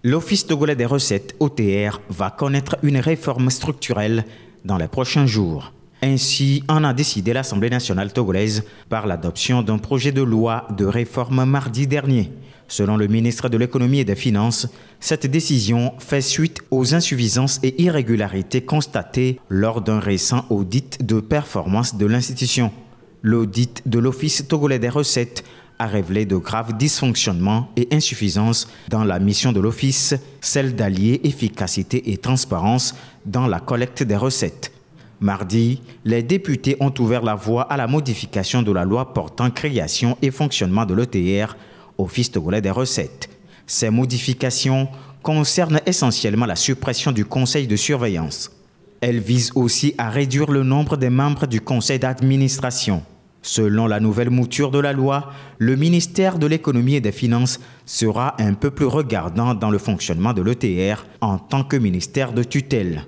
L'Office togolais des recettes, OTR, va connaître une réforme structurelle dans les prochains jours. Ainsi en a décidé l'Assemblée nationale togolaise par l'adoption d'un projet de loi de réforme mardi dernier. Selon le ministre de l'Économie et des Finances, cette décision fait suite aux insuffisances et irrégularités constatées lors d'un récent audit de performance de l'institution. L'audit de l'Office togolais des recettes a révélé de graves dysfonctionnements et insuffisances dans la mission de l'Office, celle d'allier efficacité et transparence dans la collecte des recettes. Mardi, les députés ont ouvert la voie à la modification de la loi portant création et fonctionnement de l'OTR, Office togolais des recettes. Ces modifications concernent essentiellement la suppression du conseil de surveillance. Elles visent aussi à réduire le nombre des membres du conseil d'administration. Selon la nouvelle mouture de la loi, le ministère de l'Économie et des Finances sera un peu plus regardant dans le fonctionnement de l'ETR en tant que ministère de tutelle.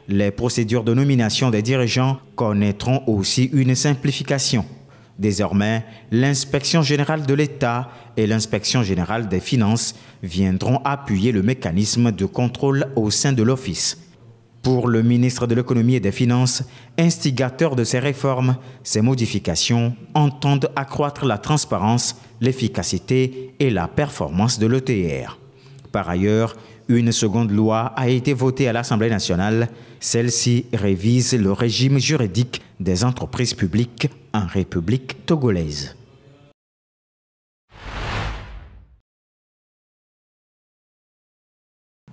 Les procédures de nomination des dirigeants connaîtront aussi une simplification. Désormais, l'Inspection générale de l'État et l'Inspection générale des Finances viendront appuyer le mécanisme de contrôle au sein de l'Office. Pour le ministre de l'Économie et des Finances, instigateur de ces réformes, ces modifications entendent accroître la transparence, l'efficacité et la performance de l'ETR. Par ailleurs, une seconde loi a été votée à l'Assemblée nationale. Celle-ci révise le régime juridique des entreprises publiques en République togolaise.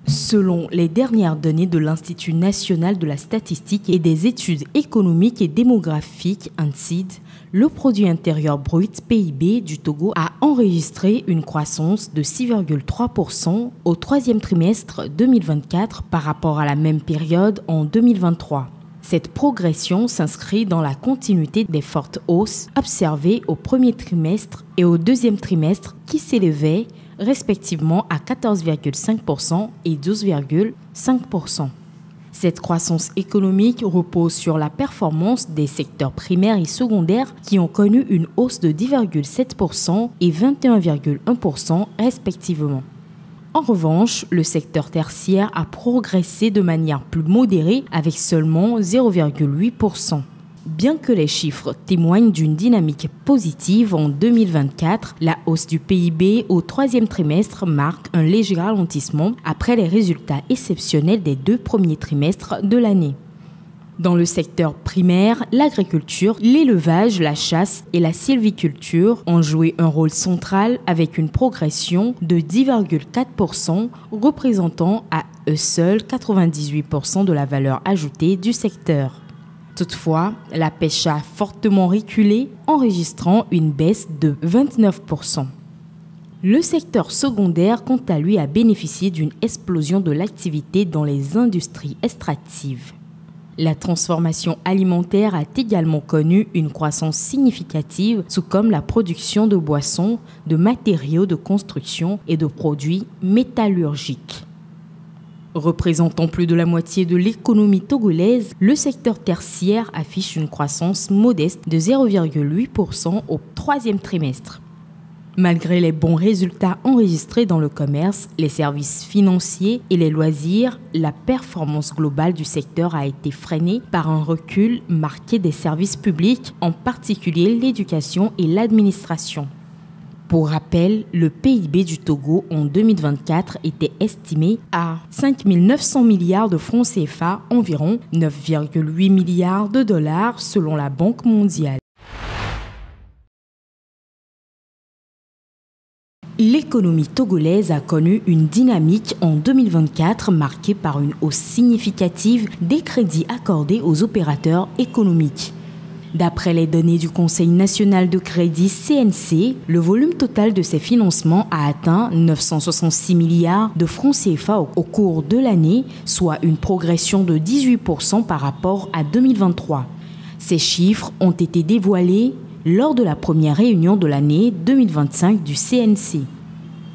Selon les dernières données de l'Institut national de la statistique et des études économiques et démographiques, INSEAD, le produit intérieur brut PIB du Togo a enregistré une croissance de 6,3% au troisième trimestre 2024 par rapport à la même période en 2023. Cette progression s'inscrit dans la continuité des fortes hausses observées au premier trimestre et au deuxième trimestre qui s'élevaient respectivement à 14,5% et 12,5%. Cette croissance économique repose sur la performance des secteurs primaires et secondaires qui ont connu une hausse de 10,7% et 21,1% respectivement. En revanche, le secteur tertiaire a progressé de manière plus modérée avec seulement 0,8%. Bien que les chiffres témoignent d'une dynamique positive en 2024, la hausse du PIB au troisième trimestre marque un léger ralentissement après les résultats exceptionnels des 2 premiers trimestres de l'année. Dans le secteur primaire, l'agriculture, l'élevage, la chasse et la sylviculture ont joué un rôle central avec une progression de 10,4%, représentant à eux seuls 98% de la valeur ajoutée du secteur. Toutefois, la pêche a fortement reculé, enregistrant une baisse de 29%. Le secteur secondaire, quant à lui, a bénéficié d'une explosion de l'activité dans les industries extractives. La transformation alimentaire a également connu une croissance significative, tout comme la production de boissons, de matériaux de construction et de produits métallurgiques. Représentant plus de la moitié de l'économie togolaise, le secteur tertiaire affiche une croissance modeste de 0,8% au troisième trimestre. Malgré les bons résultats enregistrés dans le commerce, les services financiers et les loisirs, la performance globale du secteur a été freinée par un recul marqué des services publics, en particulier l'éducation et l'administration. Pour rappel, le PIB du Togo en 2024 était estimé à 5 900 milliards de francs CFA, environ 9,8 milliards de dollars selon la Banque mondiale. L'économie togolaise a connu une dynamique en 2024 marquée par une hausse significative des crédits accordés aux opérateurs économiques. D'après les données du Conseil national de crédit CNC, le volume total de ces financements a atteint 966 milliards de francs CFA au cours de l'année, soit une progression de 18% par rapport à 2023. Ces chiffres ont été dévoilés lors de la première réunion de l'année 2025 du CNC.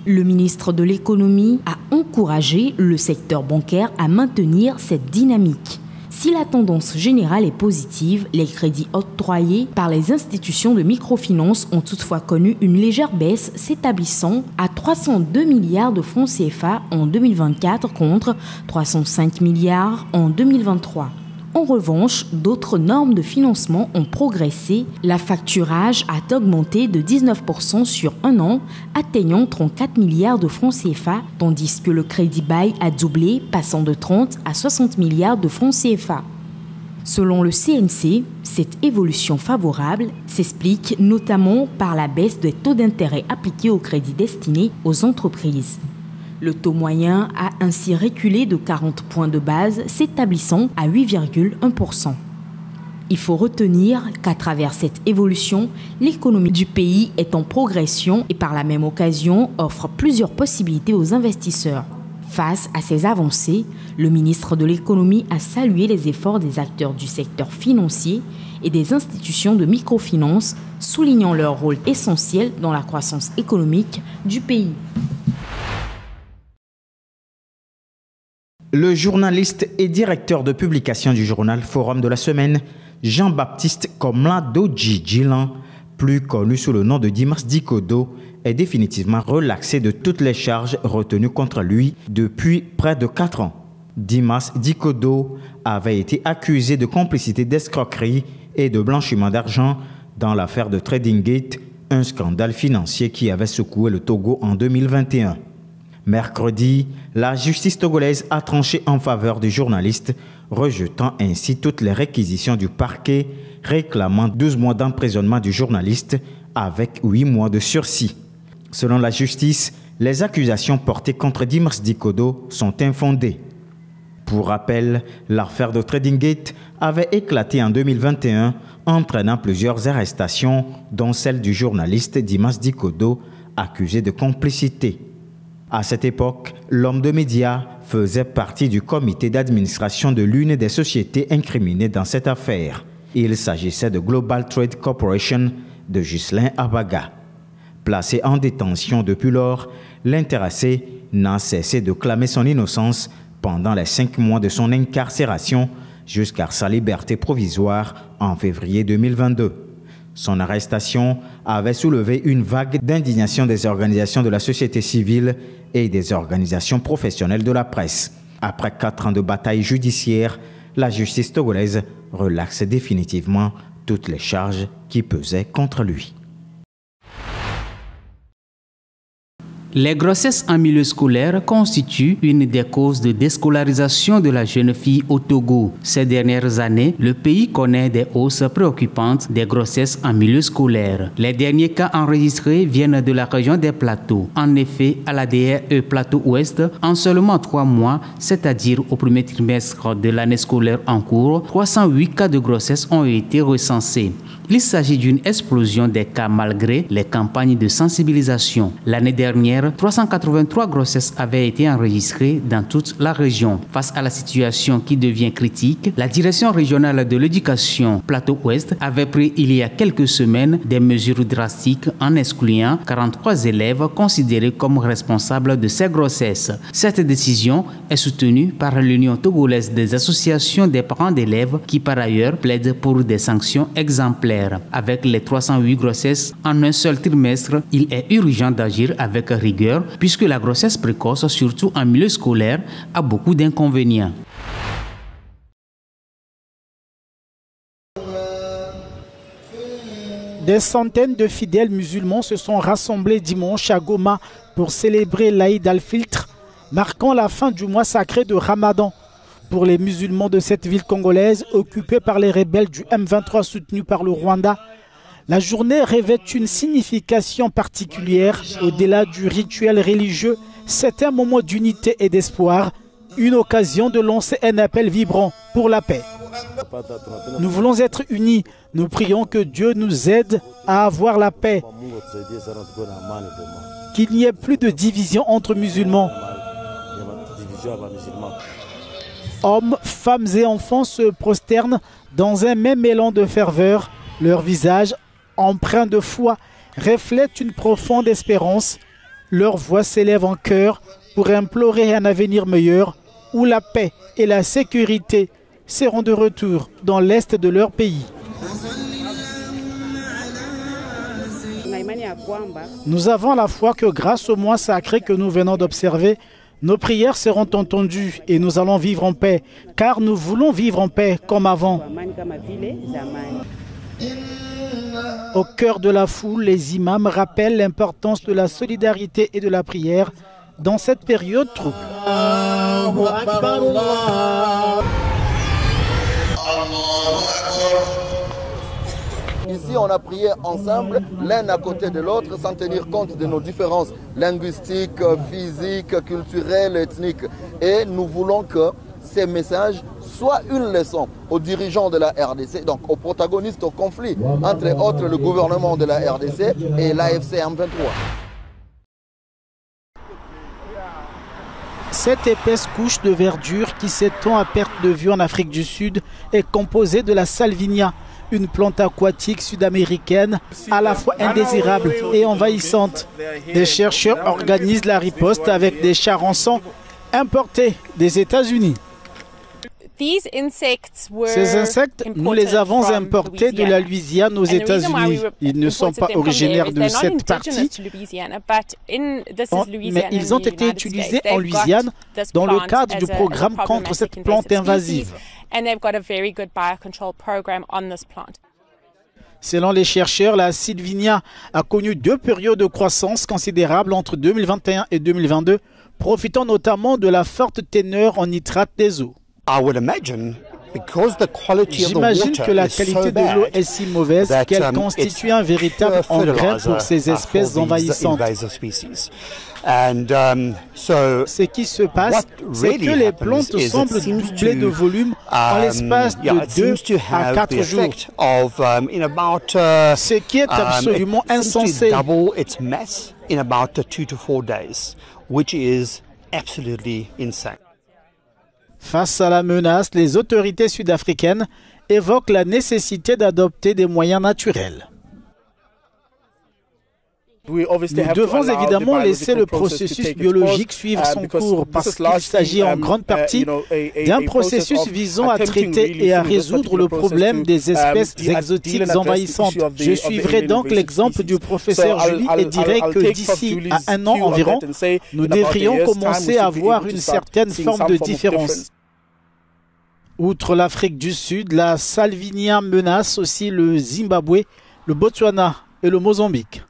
Le ministre de l'Économie a encouragé le secteur bancaire à maintenir cette dynamique. Si la tendance générale est positive, les crédits octroyés par les institutions de microfinance ont toutefois connu une légère baisse, s'établissant à 302 milliards de francs CFA en 2024 contre 305 milliards en 2023. En revanche, d'autres normes de financement ont progressé. La facturage a augmenté de 19% sur un an, atteignant 34 milliards de francs CFA, tandis que le crédit bail a doublé, passant de 30 à 60 milliards de francs CFA. Selon le CNC, cette évolution favorable s'explique notamment par la baisse des taux d'intérêt appliqués aux crédits destinés aux entreprises. Le taux moyen a ainsi reculé de 40 points de base, s'établissant à 8,1%. Il faut retenir qu'à travers cette évolution, l'économie du pays est en progression et par la même occasion offre plusieurs possibilités aux investisseurs. Face à ces avancées, le ministre de l'économie a salué les efforts des acteurs du secteur financier et des institutions de microfinance, soulignant leur rôle essentiel dans la croissance économique du pays. Le journaliste et directeur de publication du journal Forum de la semaine, Jean-Baptiste Komla Doji Djilan, plus connu sous le nom de Dimas Dikodo, est définitivement relaxé de toutes les charges retenues contre lui depuis près de 4 ans. Dimas Dikodo avait été accusé de complicité d'escroquerie et de blanchiment d'argent dans l'affaire de Trading Gate, un scandale financier qui avait secoué le Togo en 2021. Mercredi, la justice togolaise a tranché en faveur du journaliste, rejetant ainsi toutes les réquisitions du parquet, réclamant 12 mois d'emprisonnement du journaliste avec 8 mois de sursis. Selon la justice, les accusations portées contre Dimas Dikodo sont infondées. Pour rappel, l'affaire de Trading Gate avait éclaté en 2021, entraînant plusieurs arrestations, dont celle du journaliste Dimas Dikodo, accusé de complicité. À cette époque, l'homme de médias faisait partie du comité d'administration de l'une des sociétés incriminées dans cette affaire. Il s'agissait de Global Trade Corporation de Ghislain Abaga. Placé en détention depuis lors, l'intéressé n'a cessé de clamer son innocence pendant les 5 mois de son incarcération jusqu'à sa liberté provisoire en février 2022. Son arrestation avait soulevé une vague d'indignation des organisations de la société civile et des organisations professionnelles de la presse. Après 4 ans de bataille judiciaire, la justice togolaise relaxe définitivement toutes les charges qui pesaient contre lui. Les grossesses en milieu scolaire constituent une des causes de déscolarisation de la jeune fille au Togo. Ces dernières années, le pays connaît des hausses préoccupantes des grossesses en milieu scolaire. Les derniers cas enregistrés viennent de la région des Plateaux. En effet, à la DRE Plateau Ouest, en seulement 3 mois, c'est-à-dire au premier trimestre de l'année scolaire en cours, 308 cas de grossesse ont été recensés. Il s'agit d'une explosion des cas malgré les campagnes de sensibilisation. L'année dernière, 383 grossesses avaient été enregistrées dans toute la région. Face à la situation qui devient critique, la direction régionale de l'éducation Plateau-Ouest avait pris il y a quelques semaines des mesures drastiques en excluant 43 élèves considérés comme responsables de ces grossesses. Cette décision est soutenue par l'Union togolaise des associations des parents d'élèves qui par ailleurs plaide pour des sanctions exemplaires. Avec les 308 grossesses en un seul trimestre, il est urgent d'agir avec rigueur puisque la grossesse précoce, surtout en milieu scolaire, a beaucoup d'inconvénients. Des centaines de fidèles musulmans se sont rassemblés dimanche à Goma pour célébrer l'Aïd al-Fitr, marquant la fin du mois sacré de Ramadan. Pour les musulmans de cette ville congolaise occupée par les rebelles du M23 soutenus par le Rwanda, la journée revêt une signification particulière. Au-delà du rituel religieux, c'est un moment d'unité et d'espoir, une occasion de lancer un appel vibrant pour la paix. Nous voulons être unis, nous prions que Dieu nous aide à avoir la paix, qu'il n'y ait plus de division entre musulmans. Hommes, femmes et enfants se prosternent dans un même élan de ferveur. Leurs visages, empreints de foi, reflètent une profonde espérance. Leurs voix s'élèvent en chœur pour implorer un avenir meilleur où la paix et la sécurité seront de retour dans l'est de leur pays. Nous avons la foi que grâce au mois sacré que nous venons d'observer, nos prières seront entendues et nous allons vivre en paix, car nous voulons vivre en paix comme avant. Au cœur de la foule, les imams rappellent l'importance de la solidarité et de la prière dans cette période trouble. Ici, on a prié ensemble, l'un à côté de l'autre, sans tenir compte de nos différences linguistiques, physiques, culturelles, ethniques. Et nous voulons que ces messages soient une leçon aux dirigeants de la RDC, donc aux protagonistes au conflit, entre autres le gouvernement de la RDC et l'AFC M23. Cette épaisse couche de verdure qui s'étend à perte de vue en Afrique du Sud est composée de la salvinia, une plante aquatique sud-américaine à la fois indésirable et envahissante. Des chercheurs organisent la riposte avec des charançons importés des États-Unis. Ces insectes, nous les avons importés de la Louisiane aux États-Unis. Ils ne sont pas originaires de cette partie, mais ils ont été utilisés en Louisiane dans le cadre du programme contre cette plante invasive. Selon les chercheurs, la salvinia a connu 2 périodes de croissance considérables entre 2021 et 2022, profitant notamment de la forte teneur en nitrate des eaux. J'imagine que la qualité de l'eau est si mauvaise qu'elle constitue un véritable engrais pour ces espèces envahissantes. Ce qui se passe, c'est que les plantes semblent doubler de volume en l'espace de 2 à 4 jours. Ce qui est absolument insensé. Face à la menace, les autorités sud-africaines évoquent la nécessité d'adopter des moyens naturels. Nous devons évidemment laisser le processus biologique suivre son cours parce qu'il s'agit en grande partie d'un processus visant à traiter et à résoudre le problème des espèces exotiques envahissantes. Je suivrai donc l'exemple du professeur Julie et dirai que d'ici à 1 an environ, nous devrions commencer à avoir une certaine forme de différence. Outre l'Afrique du Sud, la salvinia menace aussi le Zimbabwe, le Botswana et le Mozambique.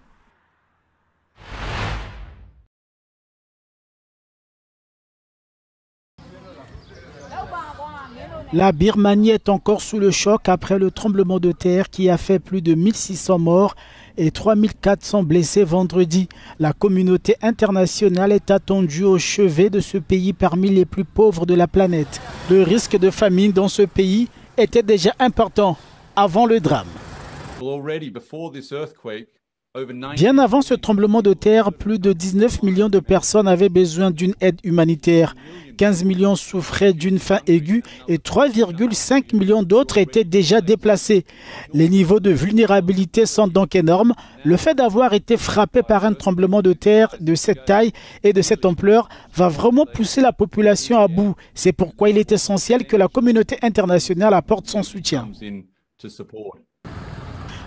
La Birmanie est encore sous le choc après le tremblement de terre qui a fait plus de 1600 morts et 3400 blessés vendredi. La communauté internationale est attendue au chevet de ce pays parmi les plus pauvres de la planète. Le risque de famine dans ce pays était déjà important avant le drame. Bien avant ce tremblement de terre, plus de 19 millions de personnes avaient besoin d'une aide humanitaire. 15 millions souffraient d'une faim aiguë et 3,5 millions d'autres étaient déjà déplacés. Les niveaux de vulnérabilité sont donc énormes. Le fait d'avoir été frappé par un tremblement de terre de cette taille et de cette ampleur va vraiment pousser la population à bout. C'est pourquoi il est essentiel que la communauté internationale apporte son soutien.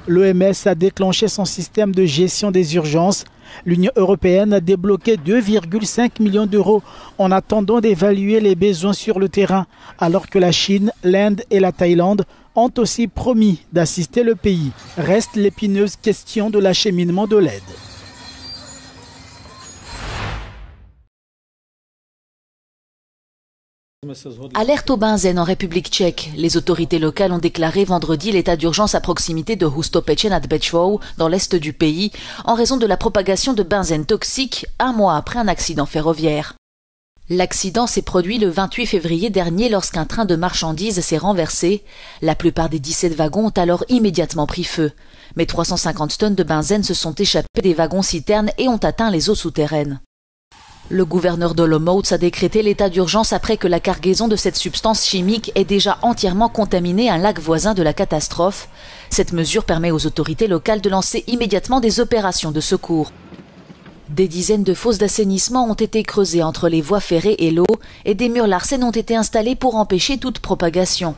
L'OMS a déclenché son système de gestion des urgences. L'Union européenne a débloqué 2,5 millions d'euros en attendant d'évaluer les besoins sur le terrain, alors que la Chine, l'Inde et la Thaïlande ont aussi promis d'assister le pays. Reste l'épineuse question de l'acheminement de l'aide. Alerte au benzène en République tchèque. Les autorités locales ont déclaré vendredi l'état d'urgence à proximité de Hustopečen nad Bečvou, dans l'est du pays, en raison de la propagation de benzène toxique 1 mois après un accident ferroviaire. L'accident s'est produit le 28 février dernier lorsqu'un train de marchandises s'est renversé. La plupart des 17 wagons ont alors immédiatement pris feu. Mais 350 tonnes de benzène se sont échappées des wagons-citernes et ont atteint les eaux souterraines. Le gouverneur d'Olomouc a décrété l'état d'urgence après que la cargaison de cette substance chimique ait déjà entièrement contaminé un lac voisin de la catastrophe. Cette mesure permet aux autorités locales de lancer immédiatement des opérations de secours. Des dizaines de fosses d'assainissement ont été creusées entre les voies ferrées et l'eau et des murs larcènes ont été installés pour empêcher toute propagation.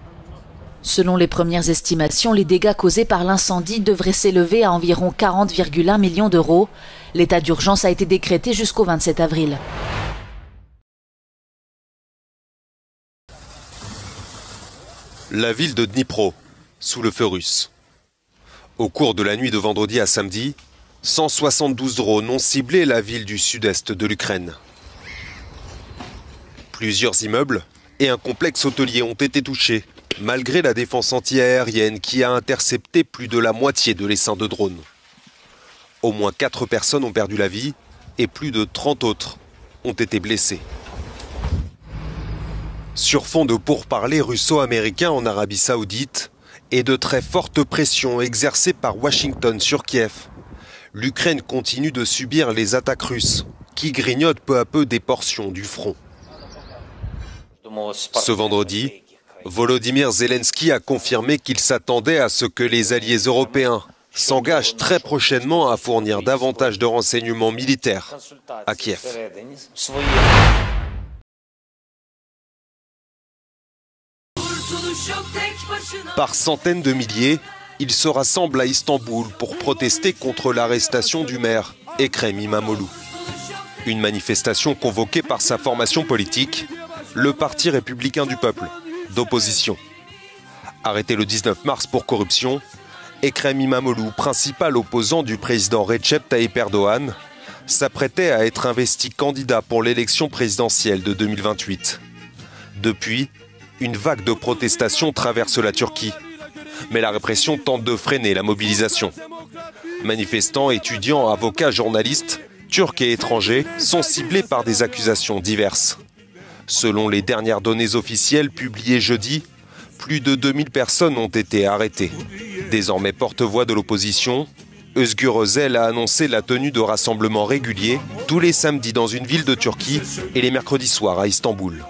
Selon les premières estimations, les dégâts causés par l'incendie devraient s'élever à environ 40,1 millions d'euros. L'état d'urgence a été décrété jusqu'au 27 avril. La ville de Dnipro, sous le feu russe. Au cours de la nuit de vendredi à samedi, 172 drones ont ciblé la ville du sud-est de l'Ukraine. Plusieurs immeubles et un complexe hôtelier ont été touchés, malgré la défense anti-aérienne qui a intercepté plus de la moitié de l'essaim de drones. Au moins 4 personnes ont perdu la vie et plus de 30 autres ont été blessées. Sur fond de pourparlers russo-américains en Arabie Saoudite et de très fortes pressions exercées par Washington sur Kiev, l'Ukraine continue de subir les attaques russes qui grignotent peu à peu des portions du front. Ce vendredi, Volodymyr Zelensky a confirmé qu'il s'attendait à ce que les alliés européens s'engagent très prochainement à fournir davantage de renseignements militaires à Kiev. Par centaines de milliers, ils se rassemblent à Istanbul pour protester contre l'arrestation du maire Ekrem İmamoğlu. Une manifestation convoquée par sa formation politique, le Parti républicain du peuple, d'opposition. Arrêté le 19 mars pour corruption, Ekrem İmamoğlu, principal opposant du président Recep Tayyip Erdoğan, s'apprêtait à être investi candidat pour l'élection présidentielle de 2028. Depuis, une vague de protestations traverse la Turquie. Mais la répression tente de freiner la mobilisation. Manifestants, étudiants, avocats, journalistes, turcs et étrangers, sont ciblés par des accusations diverses. Selon les dernières données officielles publiées jeudi, plus de 2000 personnes ont été arrêtées. Désormais porte-voix de l'opposition, Özgür Özel a annoncé la tenue de rassemblements réguliers tous les samedis dans une ville de Turquie et les mercredis soirs à Istanbul.